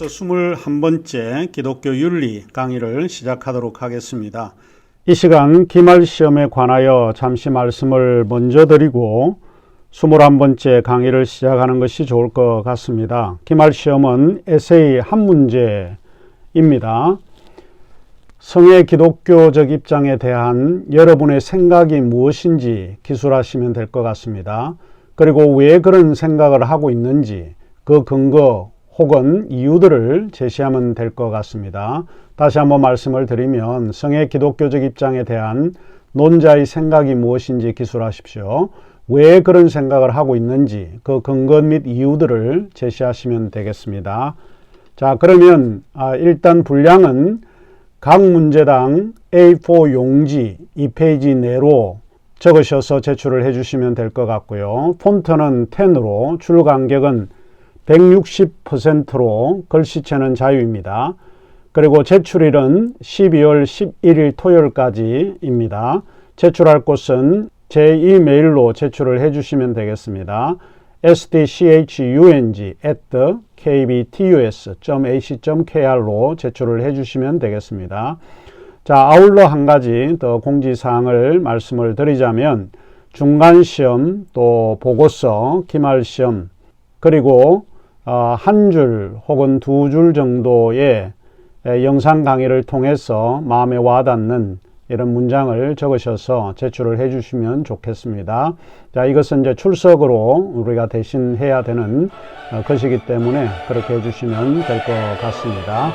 이어서 21번째 기독교 윤리 강의를 시작하도록 하겠습니다. 이 시간 기말시험에 관하여 잠시 말씀을 먼저 드리고 21번째 강의를 시작하는 것이 좋을 것 같습니다. 기말시험은 에세이 한 문제입니다. 성의 기독교적 입장에 대한 여러분의 생각이 무엇인지 기술하시면 될 것 같습니다. 그리고 왜 그런 생각을 하고 있는지 그 근거 혹은 이유들을 제시하면 될 것 같습니다. 다시 한번 말씀을 드리면 성의 기독교적 입장에 대한 논자의 생각이 무엇인지 기술하십시오. 왜 그런 생각을 하고 있는지 그 근거 및 이유들을 제시하시면 되겠습니다. 자, 그러면 일단 분량은 각 문제당 A4 용지 2페이지 내로 적으셔서 제출을 해주시면 될 것 같고요. 폰트는 10으로 줄 간격은 160%로 글씨체는 자유입니다. 그리고 제출일은 12월 11일 토요일까지입니다. 제출할 곳은 제 이메일로 제출을 해주시면 되겠습니다. sdchung@kbtus.ac.kr로 제출을 해주시면 되겠습니다. 자, 아울러 한 가지 더 공지사항을 말씀을 드리자면 중간시험, 또 보고서, 기말시험, 그리고 한 줄 혹은 두 줄 정도의 영상 강의를 통해서 마음에 와닿는 이런 문장을 적으셔서 제출을 해주시면 좋겠습니다. 자, 이것은 이제 출석으로 우리가 대신 해야 되는 것이기 때문에 그렇게 해주시면 될 것 같습니다.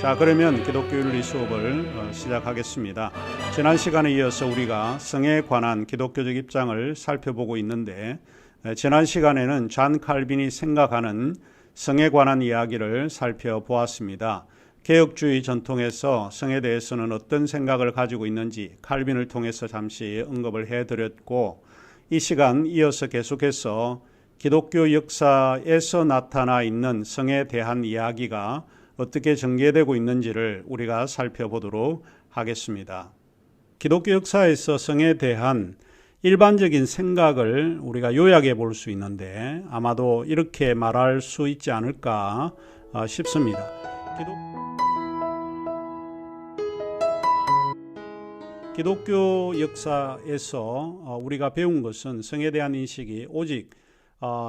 자, 그러면 기독교 윤리 수업을 시작하겠습니다. 지난 시간에 이어서 우리가 성에 관한 기독교적 입장을 살펴보고 있는데, 지난 시간에는 잔 칼빈이 생각하는 성에 관한 이야기를 살펴보았습니다. 개혁주의 전통에서 성에 대해서는 어떤 생각을 가지고 있는지 칼빈을 통해서 잠시 언급을 해드렸고, 이 시간 이어서 계속해서 기독교 역사에서 나타나 있는 성에 대한 이야기가 어떻게 전개되고 있는지를 우리가 살펴보도록 하겠습니다. 기독교 역사에서 성에 대한 일반적인 생각을 우리가 요약해 볼 수 있는데 아마도 이렇게 말할 수 있지 않을까 싶습니다. 기독교 역사에서 우리가 배운 것은 성에 대한 인식이 오직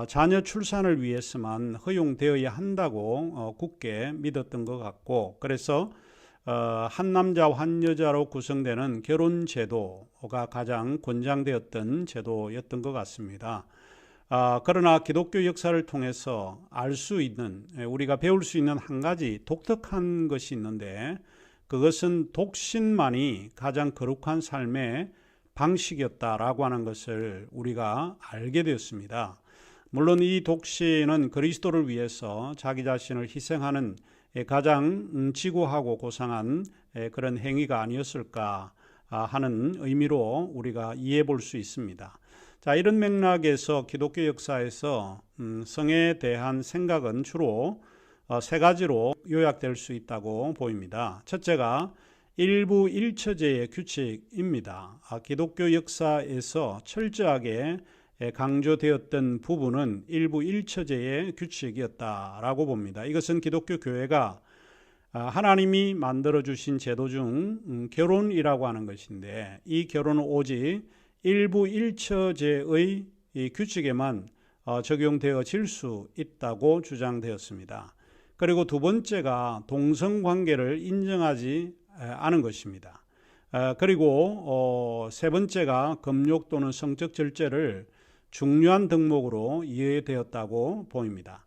자녀 출산을 위해서만 허용되어야 한다고 굳게 믿었던 것 같고, 그래서 한 남자와 한 여자로 구성되는 결혼 제도가 가장 권장되었던 제도였던 것 같습니다. 그러나 기독교 역사를 통해서 알 수 있는, 우리가 배울 수 있는 한 가지 독특한 것이 있는데, 그것은 독신만이 가장 거룩한 삶의 방식이었다라고 하는 것을 우리가 알게 되었습니다. 물론 이 독신은 그리스도를 위해서 자기 자신을 희생하는 가장 지고하고 고상한 그런 행위가 아니었을까 하는 의미로 우리가 이해해 볼 수 있습니다. 자, 이런 맥락에서 기독교 역사에서 성에 대한 생각은 주로 세 가지로 요약될 수 있다고 보입니다. 첫째가 일부 일처제의 규칙입니다. 기독교 역사에서 철저하게 강조되었던 부분은 일부 일처제의 규칙이었다라고 봅니다. 이것은 기독교 교회가 하나님이 만들어주신 제도 중 결혼이라고 하는 것인데, 이 결혼은 오직 일부 일처제의 규칙에만 적용되어질 수 있다고 주장되었습니다. 그리고 두 번째가 동성관계를 인정하지 않은 것입니다. 그리고 세 번째가 금욕 또는 성적 절제를 중요한 덕목으로 이해되었다고 보입니다.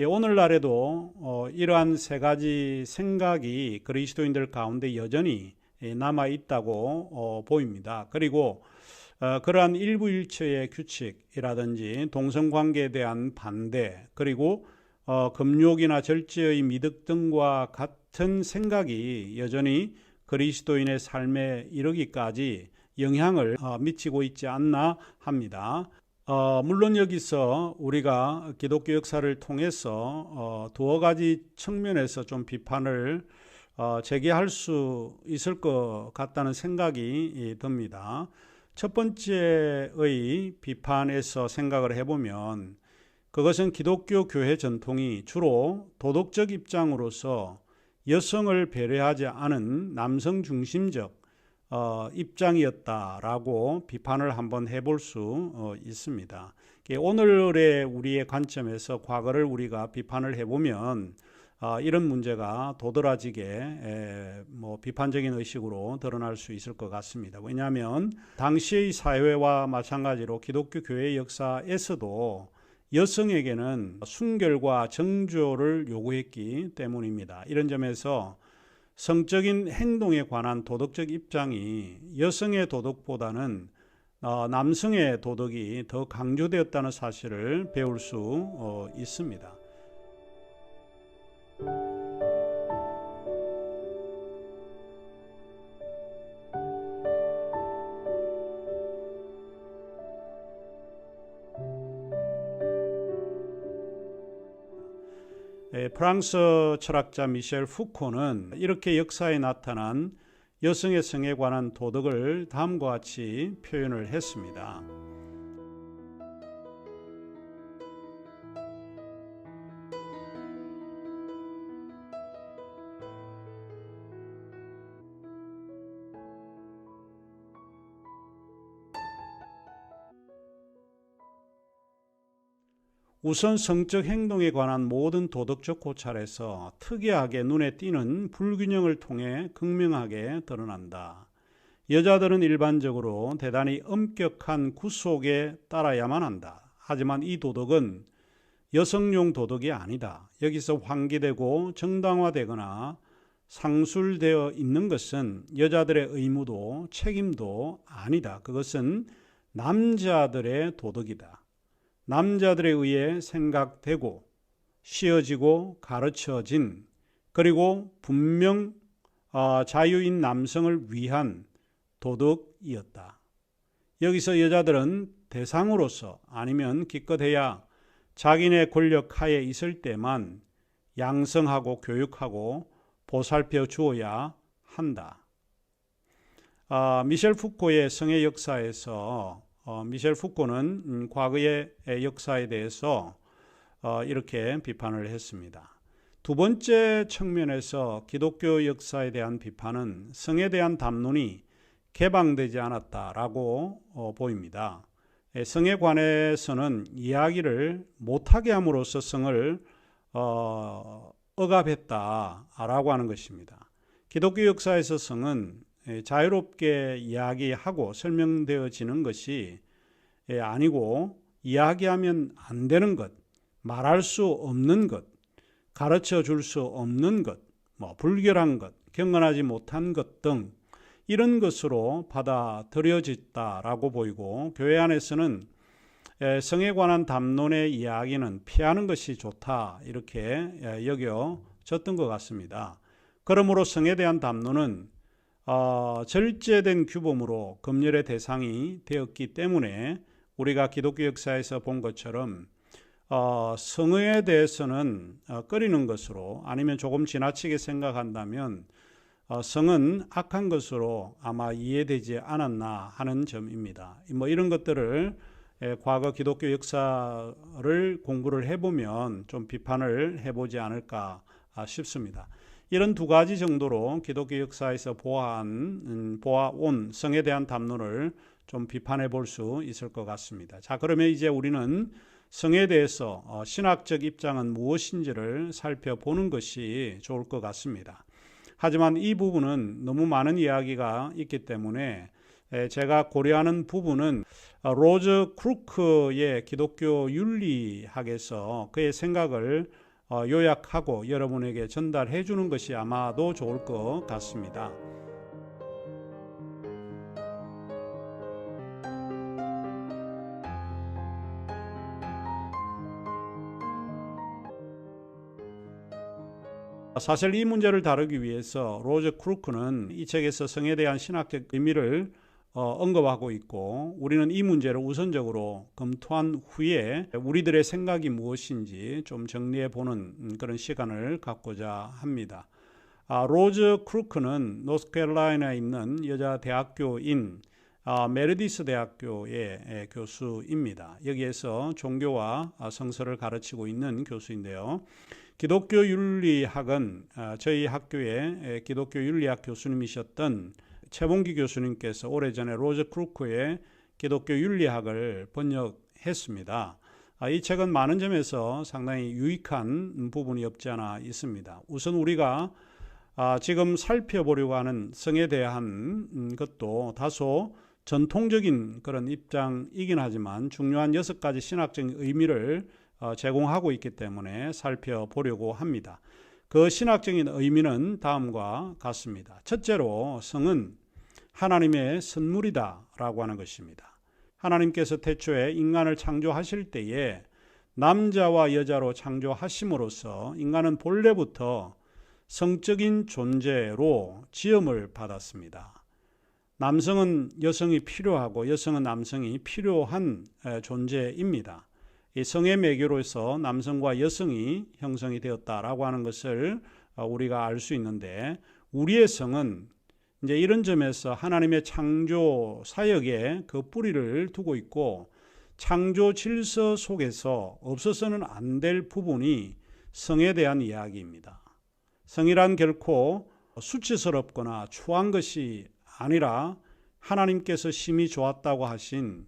오늘날에도 이러한 세 가지 생각이 그리스도인들 가운데 여전히 남아 있다고 보입니다. 그리고 그러한 일부 일처의 규칙이라든지 동성관계에 대한 반대, 그리고 금욕이나 절제의 미덕 등과 같은 생각이 여전히 그리스도인의 삶에 이르기까지 영향을 미치고 있지 않나 합니다. 물론 여기서 우리가 기독교 역사를 통해서 두어 가지 측면에서 좀 비판을 제기할 수 있을 것 같다는 생각이 듭니다. 첫 번째의 비판에서 생각을 해보면 그것은 기독교 교회 전통이 주로 도덕적 입장으로서 여성을 배려하지 않은 남성 중심적 입장이었다라고 비판을 한번 해볼 수 있습니다. 오늘의 우리의 관점에서 과거를 우리가 비판을 해보면 이런 문제가 도드라지게 비판적인 의식으로 드러날 수 있을 것 같습니다. 왜냐하면 당시의 사회와 마찬가지로 기독교 교회 역사에서도 여성에게는 순결과 정조를 요구했기 때문입니다. 이런 점에서 성적인 행동에 관한 도덕적 입장이 여성의 도덕보다는 남성의 도덕이 더 강조되었다는 사실을 배울 수 있습니다. 프랑스 철학자 미셸 푸코는 이렇게 역사에 나타난 여성의 성에 관한 도덕을 다음과 같이 표현을 했습니다. 우선 성적 행동에 관한 모든 도덕적 고찰에서 특이하게 눈에 띄는 불균형을 통해 극명하게 드러난다. 여자들은 일반적으로 대단히 엄격한 구속에 따라야만 한다. 하지만 이 도덕은 여성용 도덕이 아니다. 여기서 환기되고 정당화되거나 상술되어 있는 것은 여자들의 의무도 책임도 아니다. 그것은 남자들의 도덕이다. 남자들에 의해 생각되고 씌어지고 가르쳐진 그리고 분명 자유인 남성을 위한 도덕이었다. 여기서 여자들은 대상으로서 아니면 기껏해야 자기네 권력 하에 있을 때만 양성하고 교육하고 보살펴 주어야 한다. 미셸 푸코의 성의 역사에서 미셸 푸코는 과거의 역사에 대해서 이렇게 비판을 했습니다. 두 번째 측면에서 기독교 역사에 대한 비판은 성에 대한 담론이 개방되지 않았다라고 보입니다. 성에 관해서는 이야기를 못하게 함으로써 성을 억압했다라고 하는 것입니다. 기독교 역사에서 성은 자유롭게 이야기하고 설명되어지는 것이 아니고 이야기하면 안 되는 것, 말할 수 없는 것, 가르쳐 줄 수 없는 것, 불결한 것, 경건하지 못한 것 등 이런 것으로 받아들여졌다라고 보이고 교회 안에서는 성에 관한 담론의 이야기는 피하는 것이 좋다 이렇게 여겨졌던 것 같습니다. 그러므로 성에 대한 담론은 절제된 규범으로 검열의 대상이 되었기 때문에 우리가 기독교 역사에서 본 것처럼 성에 대해서는 꺼리는 것으로 아니면 조금 지나치게 생각한다면 성은 악한 것으로 아마 이해되지 않았나 하는 점입니다. 이런 것들을 과거 기독교 역사를 공부를 해보면 좀 비판을 해보지 않을까 싶습니다. 이런 두 가지 정도로 기독교 역사에서 보아온 성에 대한 담론을 좀 비판해 볼 수 있을 것 같습니다. 자, 그러면 이제 우리는 성에 대해서 신학적 입장은 무엇인지를 살펴보는 것이 좋을 것 같습니다. 하지만 이 부분은 너무 많은 이야기가 있기 때문에 제가 고려하는 부분은 로저 크루크의 기독교 윤리학에서 그의 생각을 요약하고 여러분에게 전달해 주는 것이 아마도 좋을 것 같습니다. 사실 이 문제를 다루기 위해서 로저 크루크는 이 책에서 성에 대한 신학적 의미를 언급하고 있고 우리는 이 문제를 우선적으로 검토한 후에 우리들의 생각이 무엇인지 좀 정리해 보는 그런 시간을 갖고자 합니다. 로즈 크루크는 노스캐롤라이나에 있는 여자 대학교인 메르디스 대학교의 교수입니다. 여기에서 종교와 성서를 가르치고 있는 교수인데요. 기독교 윤리학은 저희 학교의 기독교 윤리학 교수님이셨던 최봉기 교수님께서 오래전에 로즈 크루크의 기독교 윤리학을 번역했습니다. 이 책은 많은 점에서 상당히 유익한 부분이 없지 않아 있습니다. 우선 우리가 지금 살펴보려고 하는 성에 대한 것도 다소 전통적인 그런 입장이긴 하지만 중요한 6가지 신학적인 의미를 제공하고 있기 때문에 살펴보려고 합니다. 그 신학적인 의미는 다음과 같습니다. 첫째로 성은 하나님의 선물이다 라고 하는 것입니다. 하나님께서 태초에 인간을 창조하실 때에 남자와 여자로 창조하심으로써 인간은 본래부터 성적인 존재로 지음을 받았습니다. 남성은 여성이 필요하고 여성은 남성이 필요한 존재입니다. 이 성의 매개로서 남성과 여성이 형성이 되었다라고 하는 것을 우리가 알 수 있는데 우리의 성은 이제 이런 점에서 하나님의 창조 사역에 그 뿌리를 두고 있고 창조 질서 속에서 없어서는 안 될 부분이 성에 대한 이야기입니다. 성이란 결코 수치스럽거나 추한 것이 아니라 하나님께서 심히 좋았다고 하신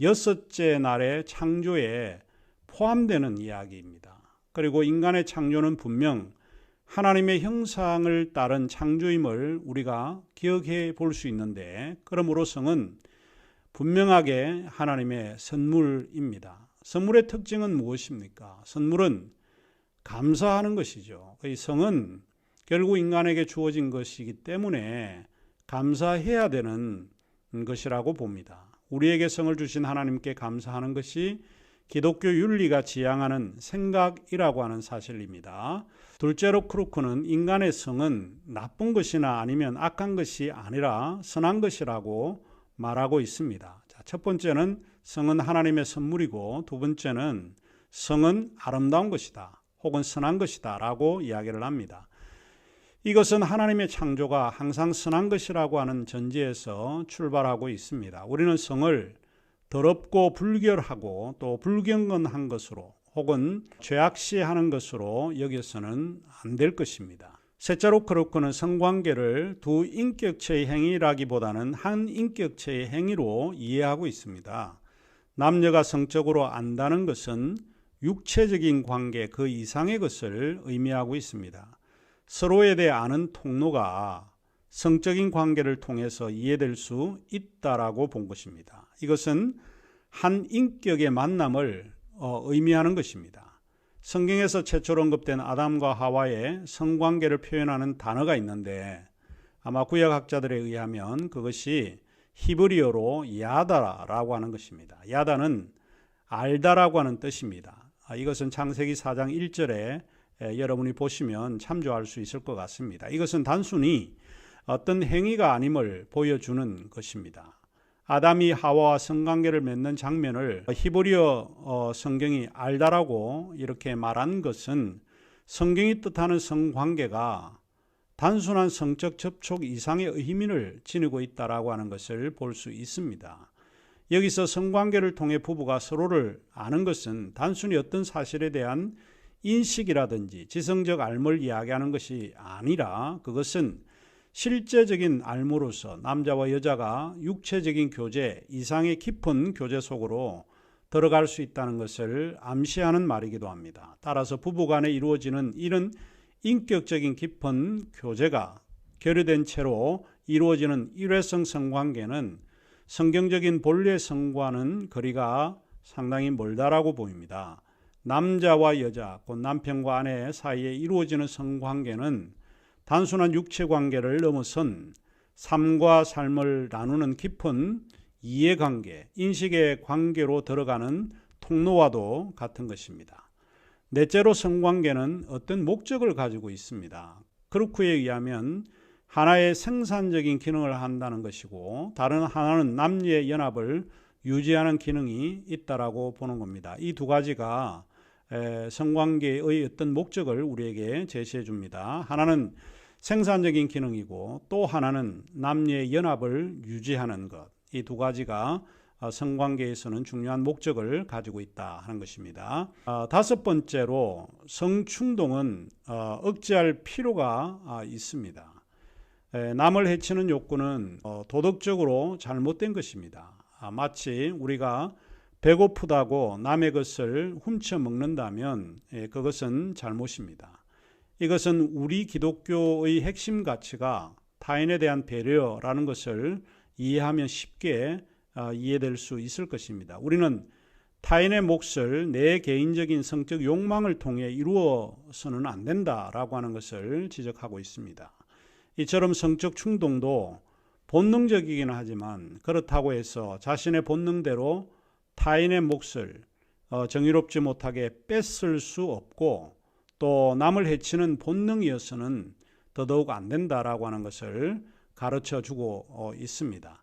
6째 날의 창조에 포함되는 이야기입니다. 그리고 인간의 창조는 분명 하나님의 형상을 따른 창조임을 우리가 기억해 볼 수 있는데 그러므로 성은 분명하게 하나님의 선물입니다. 선물의 특징은 무엇입니까? 선물은 감사하는 것이죠. 이 성은 결국 인간에게 주어진 것이기 때문에 감사해야 되는 것이라고 봅니다. 우리에게 성을 주신 하나님께 감사하는 것이 기독교 윤리가 지향하는 생각이라고 하는 사실입니다. 둘째로 크루크는 인간의 성은 나쁜 것이나 아니면 악한 것이 아니라 선한 것이라고 말하고 있습니다. 첫 번째는 성은 하나님의 선물이고 두 번째는 성은 아름다운 것이다 혹은 선한 것이다 라고 이야기를 합니다. 이것은 하나님의 창조가 항상 선한 것이라고 하는 전제에서 출발하고 있습니다. 우리는 성을 더럽고 불결하고 또 불경건한 것으로 혹은 죄악시하는 것으로 여겨서는 안 될 것입니다. 셋째로 크루크는 성관계를 두 인격체의 행위라기보다는 한 인격체의 행위로 이해하고 있습니다. 남녀가 성적으로 안다는 것은 육체적인 관계 그 이상의 것을 의미하고 있습니다. 서로에 대해 아는 통로가 성적인 관계를 통해서 이해될 수 있다라고 본 것입니다. 이것은 한 인격의 만남을 의미하는 것입니다. 성경에서 최초로 언급된 아담과 하와의 성관계를 표현하는 단어가 있는데 아마 구약학자들에 의하면 그것이 히브리어로 야다라고 하는 것입니다. 야다는 알다라고 하는 뜻입니다. 이것은 창세기 4장 1절에 여러분이 보시면 참조할 수 있을 것 같습니다. 이것은 단순히 어떤 행위가 아님을 보여주는 것입니다. 아담이 하와와 성관계를 맺는 장면을 히브리어 성경이 알다라고 이렇게 말한 것은 성경이 뜻하는 성관계가 단순한 성적 접촉 이상의 의미를 지니고 있다라고 하는 것을 볼 수 있습니다. 여기서 성관계를 통해 부부가 서로를 아는 것은 단순히 어떤 사실에 대한 인식이라든지 지성적 알물 이야기하는 것이 아니라 그것은 실제적인 알무로서 남자와 여자가 육체적인 교제 이상의 깊은 교제 속으로 들어갈 수 있다는 것을 암시하는 말이기도 합니다. 따라서 부부간에 이루어지는 이런 인격적인 깊은 교제가 결여된 채로 이루어지는 일회성 성관계는 성경적인 본래 성과는 거리가 상당히 멀다라고 보입니다. 남자와 여자, 곧 남편과 아내 사이에 이루어지는 성관계는 단순한 육체관계를 넘어선 삶과 삶을 나누는 깊은 이해관계, 인식의 관계로 들어가는 통로와도 같은 것입니다. 넷째로 성관계는 어떤 목적을 가지고 있습니다. 크루크에 의하면 하나의 생산적인 기능을 한다는 것이고, 다른 하나는 남녀의 연합을 유지하는 기능이 있다라고 보는 겁니다. 이 두 가지가 성관계의 어떤 목적을 우리에게 제시해 줍니다. 하나는 생산적인 기능이고, 또 하나는 남녀의 연합을 유지하는 것. 이 두 가지가 성관계에서는 중요한 목적을 가지고 있다 하는 것입니다. 다섯 번째로, 성충동은 억제할 필요가 있습니다. 남을 해치는 욕구는 도덕적으로 잘못된 것입니다. 마치 우리가 배고프다고 남의 것을 훔쳐 먹는다면 그것은 잘못입니다. 이것은 우리 기독교의 핵심 가치가 타인에 대한 배려라는 것을 이해하면 쉽게 이해될 수 있을 것입니다. 우리는 타인의 몫을 내 개인적인 성적 욕망을 통해 이루어서는 안 된다라고 하는 것을 지적하고 있습니다. 이처럼 성적 충동도 본능적이긴 하지만, 그렇다고 해서 자신의 본능대로 타인의 몫을 정의롭지 못하게 뺏을 수 없고, 또 남을 해치는 본능이어서는 더더욱 안 된다라고 하는 것을 가르쳐 주고 있습니다.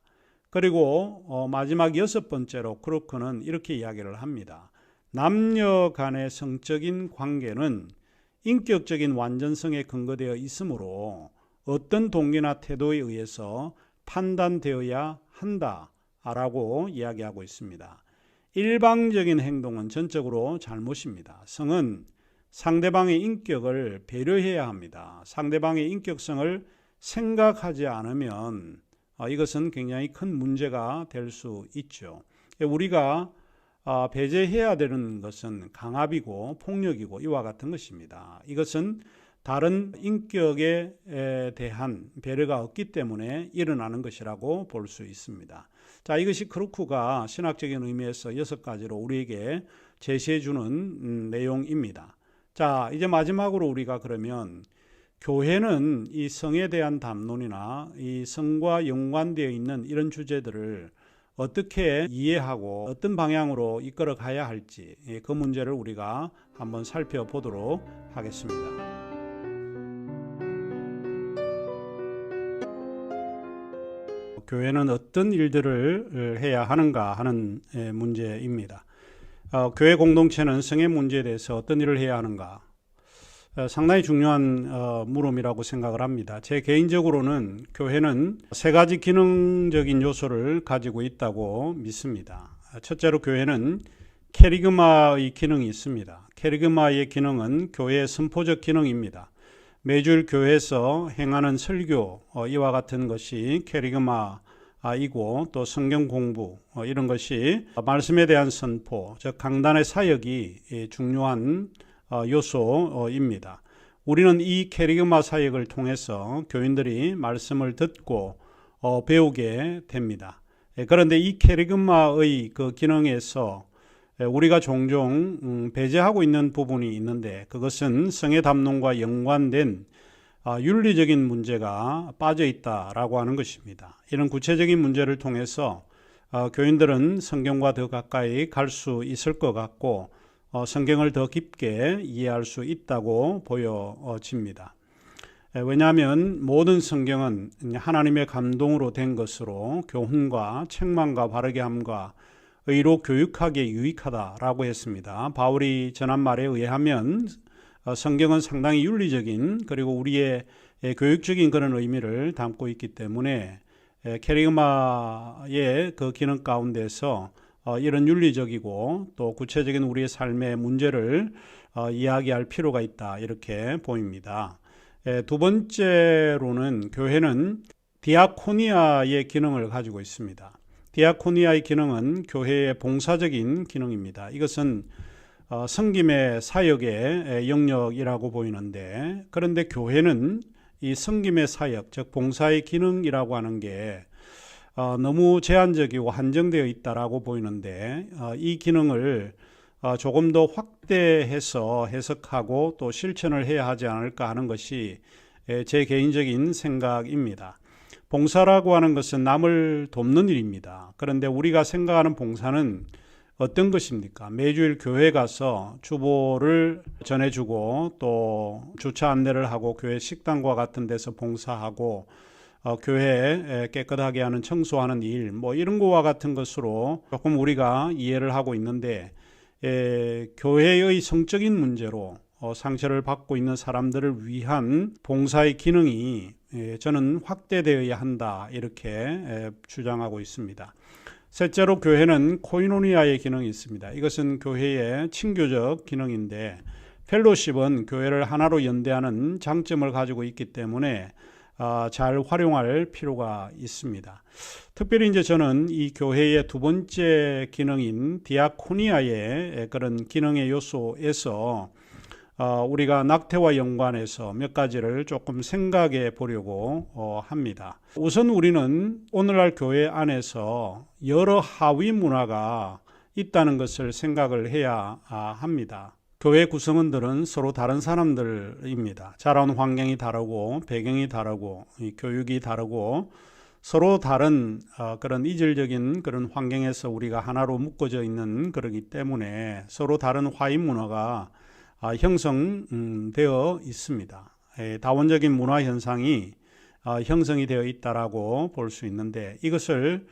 그리고 마지막 여섯 번째로 크루크는 이렇게 이야기를 합니다. 남녀 간의 성적인 관계는 인격적인 완전성에 근거되어 있으므로 어떤 동기나 태도에 의해서 판단되어야 한다라고 이야기하고 있습니다. 일방적인 행동은 전적으로 잘못입니다. 성은 상대방의 인격을 배려해야 합니다. 상대방의 인격성을 생각하지 않으면 이것은 굉장히 큰 문제가 될 수 있죠. 우리가 배제해야 되는 것은 강압이고 폭력이고 이와 같은 것입니다. 이것은 다른 인격에 대한 배려가 없기 때문에 일어나는 것이라고 볼 수 있습니다. 자, 이것이 크루크가 신학적인 의미에서 6가지로 우리에게 제시해 주는 내용입니다. 자, 이제 마지막으로 우리가 그러면 교회는 이 성에 대한 담론이나 이 성과 연관되어 있는 이런 주제들을 어떻게 이해하고 어떤 방향으로 이끌어 가야 할지, 그 문제를 우리가 한번 살펴보도록 하겠습니다. 교회는 어떤 일들을 해야 하는가 하는 문제입니다. 교회 공동체는 성의 문제에 대해서 어떤 일을 해야 하는가? 상당히 중요한 물음이라고 생각을 합니다. 제 개인적으로는 교회는 3가지 기능적인 요소를 가지고 있다고 믿습니다. 첫째로 교회는 캐리그마의 기능이 있습니다. 캐리그마의 기능은 교회의 선포적 기능입니다. 매주일 교회에서 행하는 설교, 이와 같은 것이 캐리그마이고, 또 성경 공부, 이런 것이 말씀에 대한 선포, 즉 강단의 사역이 중요한 요소입니다. 우리는 이 캐리그마 사역을 통해서 교인들이 말씀을 듣고 배우게 됩니다. 그런데 이 캐리그마의 그 기능에서 우리가 종종 배제하고 있는 부분이 있는데, 그것은 성의 담론과 연관된 윤리적인 문제가 빠져 있다라고 하는 것입니다. 이런 구체적인 문제를 통해서 교인들은 성경과 더 가까이 갈 수 있을 것 같고, 성경을 더 깊게 이해할 수 있다고 보여집니다. 왜냐하면 모든 성경은 하나님의 감동으로 된 것으로 교훈과 책망과 바르게 함과 의로 교육하기에 유익하다라고 했습니다. 바울이 전한 말에 의하면 성경은 상당히 윤리적인, 그리고 우리의 교육적인 그런 의미를 담고 있기 때문에 캐리그마의 그 기능 가운데서 이런 윤리적이고 또 구체적인 우리의 삶의 문제를 이야기할 필요가 있다, 이렇게 보입니다. 두 번째로는 교회는 디아코니아의 기능을 가지고 있습니다. 디아코니아의 기능은 교회의 봉사적인 기능입니다. 이것은 섬김의 사역의 영역이라고 보이는데, 그런데 교회는 이 섬김의 사역, 즉 봉사의 기능이라고 하는 게 너무 제한적이고 한정되어 있다라고 보이는데, 이 기능을 조금 더 확대해서 해석하고 또 실천을 해야 하지 않을까 하는 것이 제 개인적인 생각입니다. 봉사라고 하는 것은 남을 돕는 일입니다. 그런데 우리가 생각하는 봉사는 어떤 것입니까? 매주일 교회 가서 주보를 전해주고 또 주차 안내를 하고 교회 식당과 같은 데서 봉사하고 교회 깨끗하게 하는 청소하는 일 뭐 이런 거와 같은 것으로 조금 우리가 이해를 하고 있는데 교회의 성적인 문제로 상처를 받고 있는 사람들을 위한 봉사의 기능이 저는 확대되어야 한다 이렇게 주장하고 있습니다. 셋째로 교회는 코이노니아의 기능이 있습니다. 이것은 교회의 친교적 기능인데 펠로십은 교회를 하나로 연대하는 장점을 가지고 있기 때문에 잘 활용할 필요가 있습니다. 특별히 이제 저는 이 교회의 두 번째 기능인 디아코니아의 그런 기능의 요소에서 우리가 낙태와 연관해서 몇 가지를 조금 생각해 보려고 합니다. 우선 우리는 오늘날 교회 안에서 여러 하위 문화가 있다는 것을 생각을 해야 합니다. 교회 구성원들은 서로 다른 사람들입니다. 자라온 환경이 다르고 배경이 다르고 교육이 다르고 서로 다른 그런 이질적인 그런 환경에서 우리가 하나로 묶어져 있는 그러기 때문에 서로 다른 화인 문화가 형성되어 있습니다. 다원적인 문화 현상이 형성이 되어 있다라고 볼 수 있는데 이것을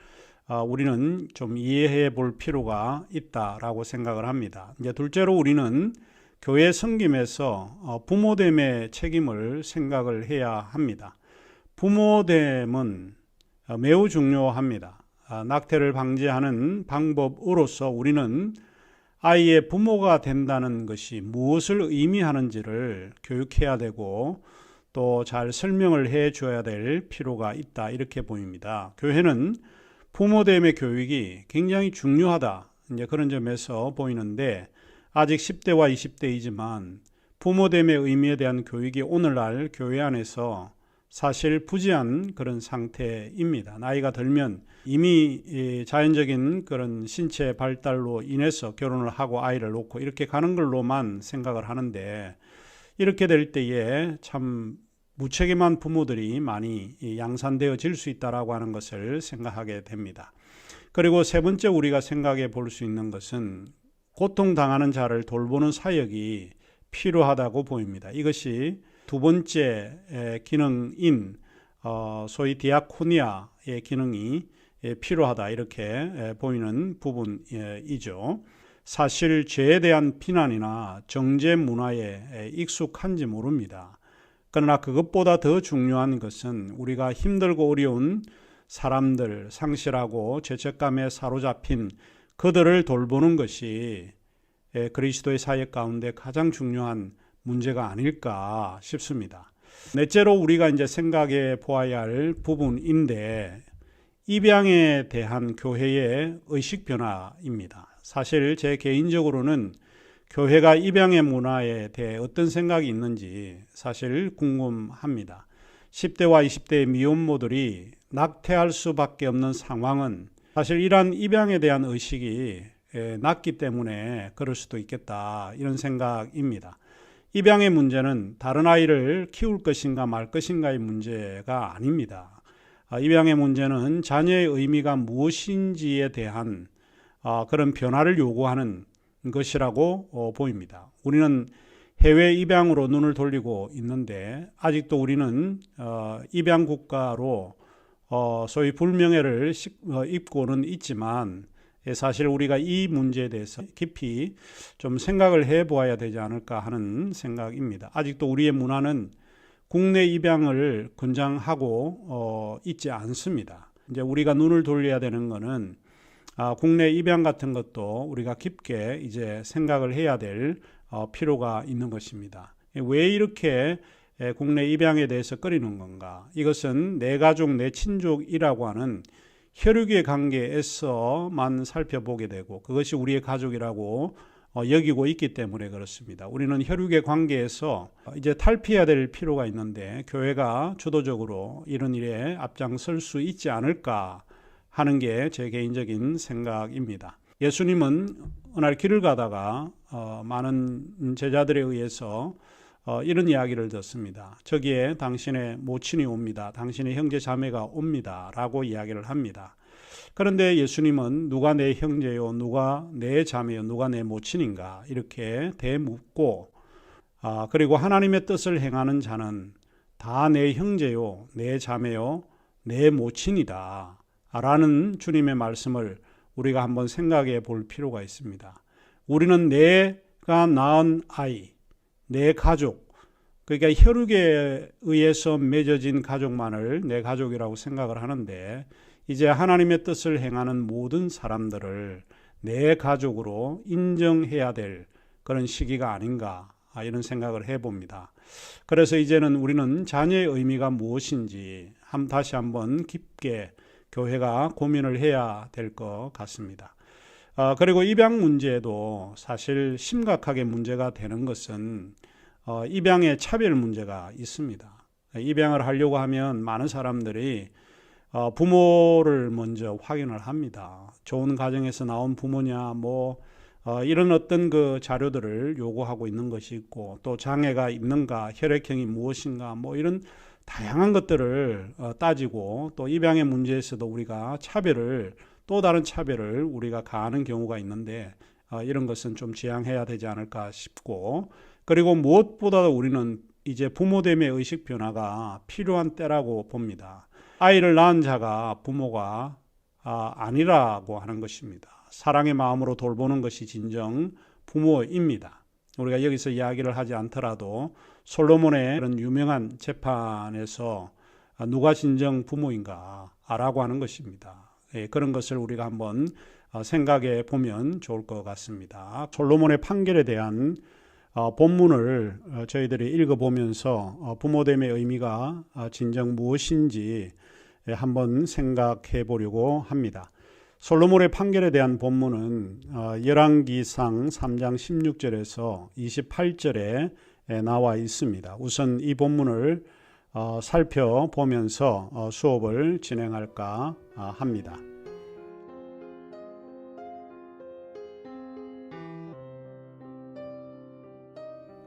우리는 좀 이해해 볼 필요가 있다라고 생각을 합니다. 이제 둘째로 우리는 교회 섬김에서 부모됨의 책임을 생각을 해야 합니다. 부모됨은 매우 중요합니다. 낙태를 방지하는 방법으로서 우리는 아이의 부모가 된다는 것이 무엇을 의미하는지를 교육해야 되고 또 잘 설명을 해 줘야 될 필요가 있다 이렇게 보입니다. 교회는 부모됨의 교육이 굉장히 중요하다 이제 그런 점에서 보이는데 아직 10대와 20대이지만 부모됨의 의미에 대한 교육이 오늘날 교회 안에서 사실 부재한 그런 상태입니다. 나이가 들면 이미 자연적인 그런 신체 발달로 인해서 결혼을 하고 아이를 놓고 이렇게 가는 걸로만 생각을 하는데 이렇게 될 때에 참 무책임한 부모들이 많이 양산되어질 수 있다라고 하는 것을 생각하게 됩니다. 그리고 세 번째 우리가 생각해 볼 수 있는 것은 고통당하는 자를 돌보는 사역이 필요하다고 보입니다. 이것이 두 번째 기능인 소위 디아코니아의 기능이 필요하다 이렇게 보이는 부분이죠. 사실 죄에 대한 비난이나 정죄 문화에 익숙한지 모릅니다. 그러나 그것보다 더 중요한 것은 우리가 힘들고 어려운 사람들, 상실하고 죄책감에 사로잡힌 그들을 돌보는 것이 그리스도의 사역 가운데 가장 중요한 문제가 아닐까 싶습니다. 넷째로 우리가 이제 생각해 보아야 할 부분인데 입양에 대한 교회의 의식 변화입니다. 사실 제 개인적으로는 교회가 입양의 문화에 대해 어떤 생각이 있는지 사실 궁금합니다. 10대와 20대의 미혼모들이 낙태할 수밖에 없는 상황은 사실 이러한 입양에 대한 의식이 낮기 때문에 그럴 수도 있겠다 이런 생각입니다. 입양의 문제는 다른 아이를 키울 것인가 말 것인가의 문제가 아닙니다. 입양의 문제는 자녀의 의미가 무엇인지에 대한 그런 변화를 요구하는 것이라고 보입니다. 우리는 해외 입양으로 눈을 돌리고 있는데 아직도 우리는 입양 국가로 소위 불명예를 입고는 있지만 사실 우리가 이 문제에 대해서 깊이 좀 생각을 해 보아야 되지 않을까 하는 생각입니다. 아직도 우리의 문화는 국내 입양을 권장하고 있지 않습니다. 이제 우리가 눈을 돌려야 되는 것은 국내 입양 같은 것도 우리가 깊게 이제 생각을 해야 될 필요가 있는 것입니다. 왜 이렇게 국내 입양에 대해서 꺼리는 건가? 이것은 내 가족, 내 친족이라고 하는 혈육의 관계에서만 살펴보게 되고 그것이 우리의 가족이라고 여기고 있기 때문에 그렇습니다. 우리는 혈육의 관계에서 이제 탈피해야 될 필요가 있는데 교회가 주도적으로 이런 일에 앞장설 수 있지 않을까 하는 게 제 개인적인 생각입니다. 예수님은 어느 날 길을 가다가 많은 제자들에 의해서 이런 이야기를 듣습니다. 저기에 당신의 모친이 옵니다. 당신의 형제 자매가 옵니다. 라고 이야기를 합니다. 그런데 예수님은 누가 내 형제요, 누가 내 자매요, 누가 내 모친인가 이렇게 대묻고, 그리고 하나님의 뜻을 행하는 자는 다 내 형제요, 내 자매요, 내 모친이다 라는 주님의 말씀을 우리가 한번 생각해 볼 필요가 있습니다. 우리는 내가 낳은 아이, 내 가족, 그러니까 혈육에 의해서 맺어진 가족만을 내 가족이라고 생각을 하는데, 이제 하나님의 뜻을 행하는 모든 사람들을 내 가족으로 인정해야 될 그런 시기가 아닌가, 이런 생각을 해봅니다. 그래서 이제는 우리는 자녀의 의미가 무엇인지 다시 한번 깊게 교회가 고민을 해야 될 것 같습니다. 그리고 입양 문제도 사실 심각하게 문제가 되는 것은 입양의 차별 문제가 있습니다. 입양을 하려고 하면 많은 사람들이 부모를 먼저 확인을 합니다. 좋은 가정에서 나온 부모냐, 이런 어떤 그 자료들을 요구하고 있는 것이 있고, 또 장애가 있는가, 혈액형이 무엇인가, 이런 다양한 것들을 따지고, 또 입양의 문제에서도 우리가 또 다른 차별을 우리가 가하는 경우가 있는데, 이런 것은 좀 지양해야 되지 않을까 싶고, 그리고 무엇보다도 우리는 이제 부모됨의 의식 변화가 필요한 때라고 봅니다. 아이를 낳은 자가 부모가 아니라고 하는 것입니다. 사랑의 마음으로 돌보는 것이 진정 부모입니다. 우리가 여기서 이야기를 하지 않더라도 솔로몬의 그런 유명한 재판에서 누가 진정 부모인가 라고 하는 것입니다. 그런 것을 우리가 한번 생각해 보면 좋을 것 같습니다. 솔로몬의 판결에 대한 본문을 저희들이 읽어보면서 부모됨의 의미가 진정 무엇인지 한번 생각해 보려고 합니다. 솔로몬의 판결에 대한 본문은 열왕기상 3장 16절에서 28절에 나와 있습니다. 우선 이 본문을 살펴보면서 수업을 진행할까 합니다.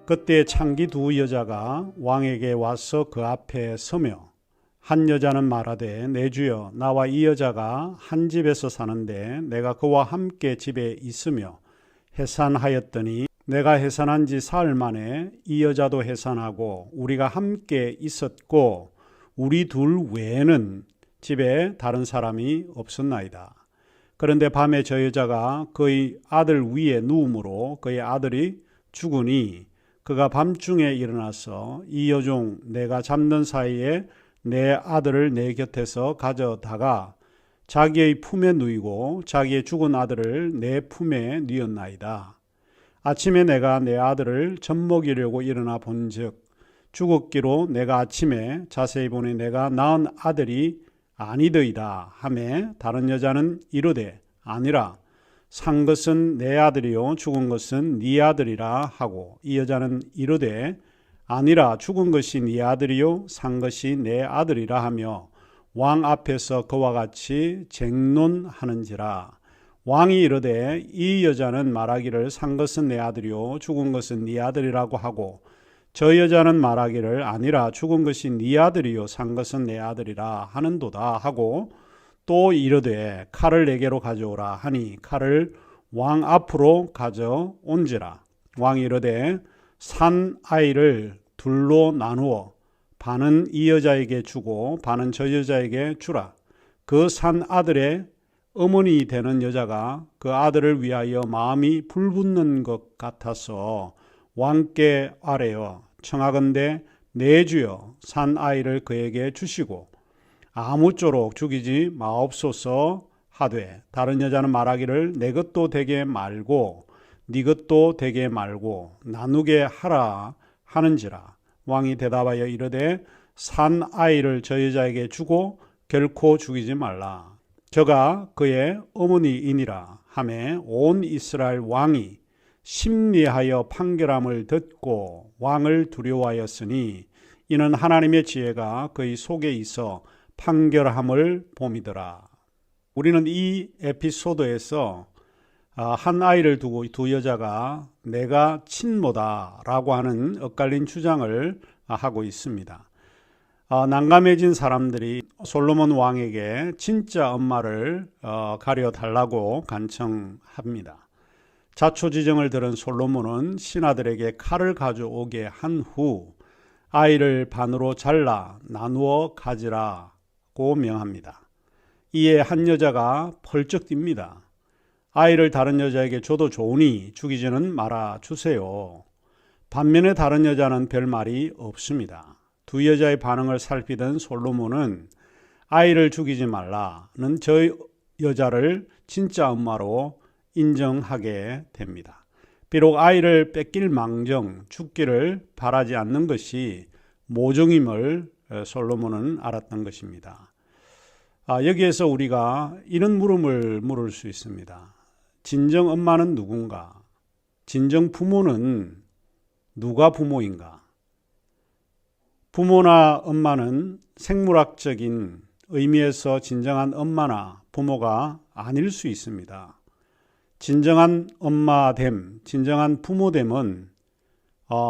그때 창기 두 여자가 왕에게 와서 그 앞에 서며, 한 여자는 말하되, 내 주여, 나와 이 여자가 한 집에서 사는데 내가 그와 함께 집에 있으며 해산하였더니, 내가 해산한 지 사흘 만에 이 여자도 해산하고 우리가 함께 있었고 우리 둘 외에는 집에 다른 사람이 없었나이다. 그런데 밤에 저 여자가 그의 아들 위에 누움으로 그의 아들이 죽으니 그가 밤중에 일어나서 이 여종 내가 잡는 사이에 내 아들을 내 곁에서 가져다가 자기의 품에 누이고 자기의 죽은 아들을 내 품에 뉘었나이다. 아침에 내가 내 아들을 젖먹이려고 일어나 본즉 죽었기로 내가 아침에 자세히 보니 내가 낳은 아들이 아니더이다 하매, 다른 여자는 이르되 아니라 산 것은 내 아들이요 죽은 것은 네 아들이라 하고, 이 여자는 이르되 아니라 죽은 것이 네 아들이요 산 것이 내 아들이라 하며 왕 앞에서 그와 같이 쟁론하는지라. 왕이 이르되 이 여자는 말하기를 산 것은 내 아들이요 죽은 것은 네 아들이라고 하고, 저 여자는 말하기를 아니라 죽은 것이 네 아들이요 산 것은 내 아들이라 하는도다 하고, 또 이르되 칼을 내게로 가져오라 하니 칼을 왕 앞으로 가져온지라. 왕이 이르되 산 아이를 둘로 나누어 반은 이 여자에게 주고 반은 저 여자에게 주라. 그 산 아들의 어머니 되는 여자가 그 아들을 위하여 마음이 불붙는 것 같아서 왕께 아뢰어 청하건대 내 주여 산 아이를 그에게 주시고 아무쪼록 죽이지 마옵소서 하되, 다른 여자는 말하기를 내 것도 되게 말고 네 것도 되게 말고 나누게 하라 하는지라. 왕이 대답하여 이르되 산 아이를 저 여자에게 주고 결코 죽이지 말라. 저가 그의 어머니이니라 하매, 온 이스라엘 왕이 심리하여 판결함을 듣고 왕을 두려워하였으니 이는 하나님의 지혜가 그의 속에 있어 판결함을 봄이더라. 우리는 이 에피소드에서 한 아이를 두고 두 여자가 내가 친모다라고 하는 엇갈린 주장을 하고 있습니다. 난감해진 사람들이 솔로몬 왕에게 진짜 엄마를 가려 달라고 간청합니다. 자초지정을 들은 솔로몬은 신하들에게 칼을 가져오게 한 후 아이를 반으로 잘라 나누어 가지라고 명합니다. 이에 한 여자가 펄쩍 뜁니다. 아이를 다른 여자에게 줘도 좋으니 죽이지는 말아 주세요. 반면에 다른 여자는 별 말이 없습니다. 두 여자의 반응을 살피던 솔로몬은 아이를 죽이지 말라는 저 여자를 진짜 엄마로 인정하게 됩니다. 비록 아이를 뺏길 망정 죽기를 바라지 않는 것이 모종임을 솔로몬은 알았던 것입니다. 여기에서 우리가 이런 물음을 물을 수 있습니다. 진정 엄마는 누군가? 진정 부모는 누가 부모인가? 부모나 엄마는 생물학적인 의미에서 진정한 엄마나 부모가 아닐 수 있습니다. 진정한 엄마됨, 진정한 부모됨은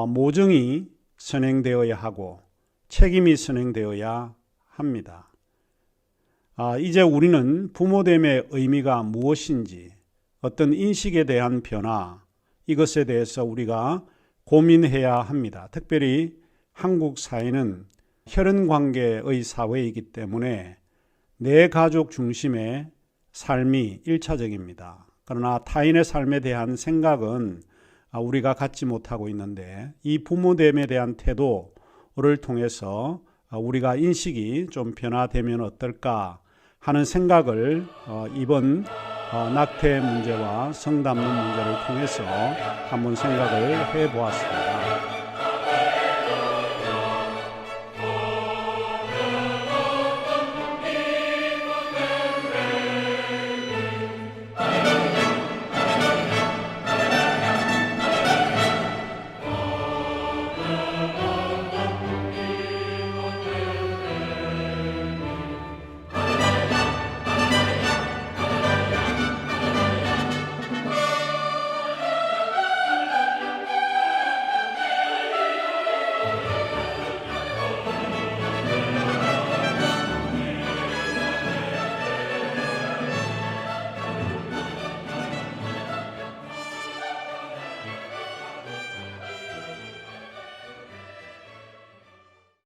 모정이 선행되어야 하고 책임이 선행되어야 합니다. 이제 우리는 부모됨의 의미가 무엇인지, 어떤 인식에 대한 변화, 이것에 대해서 우리가 고민해야 합니다. 특별히 한국 사회는 혈연관계의 사회이기 때문에 내 가족 중심의 삶이 1차적입니다. 그러나 타인의 삶에 대한 생각은 우리가 갖지 못하고 있는데, 이 부모됨에 대한 태도를 통해서 우리가 인식이 좀 변화되면 어떨까 하는 생각을 이번 낙태 문제와 성 담는 문제를 통해서 한번 생각을 해보았습니다.